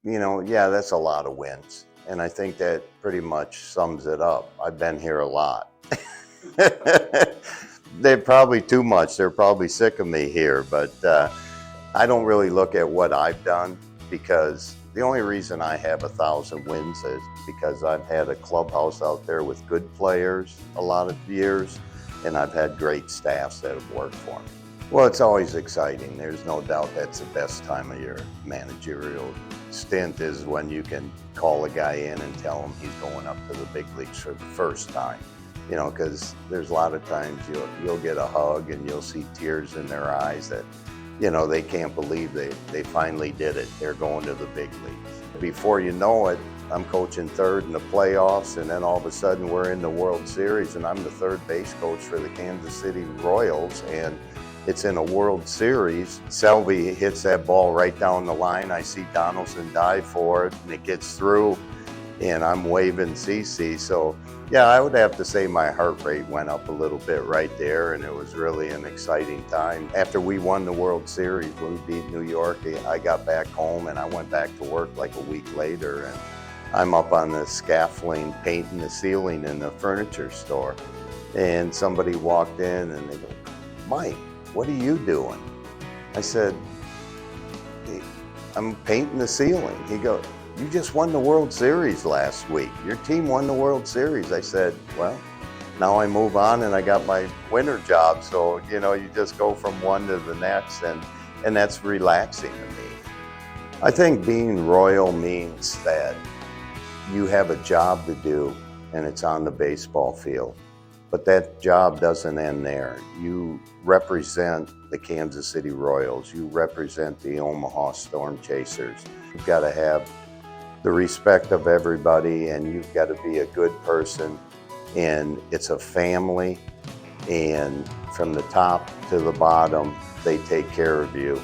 Yeah, that's a lot of wins. And I think that pretty much sums it up. I've been here a lot. They're probably too much. They're probably sick of me here, but I don't really look at what I've done because the only reason I have 1,000 wins is because I've had a clubhouse out there with good players a lot of years, and I've had great staffs that have worked for me. Well, it's always exciting. There's no doubt that's the best time of your managerial stint is when you can call a guy in and tell him he's going up to the big leagues for the first time. Because there's a lot of times you'll get a hug and you'll see tears in their eyes that, they can't believe they finally did it. They're going to the big leagues. Before you know it, I'm coaching third in the playoffs, and then all of a sudden we're in the World Series, and I'm the third base coach for the Kansas City Royals, and it's in a World Series. Selby hits that ball right down the line. I see Donaldson dive for it, and it gets through, and I'm waving CC. So, yeah, I would have to say my heart rate went up a little bit right there, and it was really an exciting time. After we won the World Series, when we beat New York, I got back home, and I went back to work like a week later, and I'm up on the scaffolding painting the ceiling in the furniture store. And somebody walked in, and they go, "Mike, what are you doing?" I said, "Hey, I'm painting the ceiling." He goes, "You just won the World Series last week. Your team won the World Series." I said, "Well, now I move on and I got my winter job." So, you just go from one to the next, and that's relaxing to me. I think being royal means that you have a job to do and it's on the baseball field. But that job doesn't end there. You represent the Kansas City Royals. You represent the Omaha Storm Chasers. You've got to have the respect of everybody, and you've got to be a good person. And it's a family, and from the top to the bottom, they take care of you.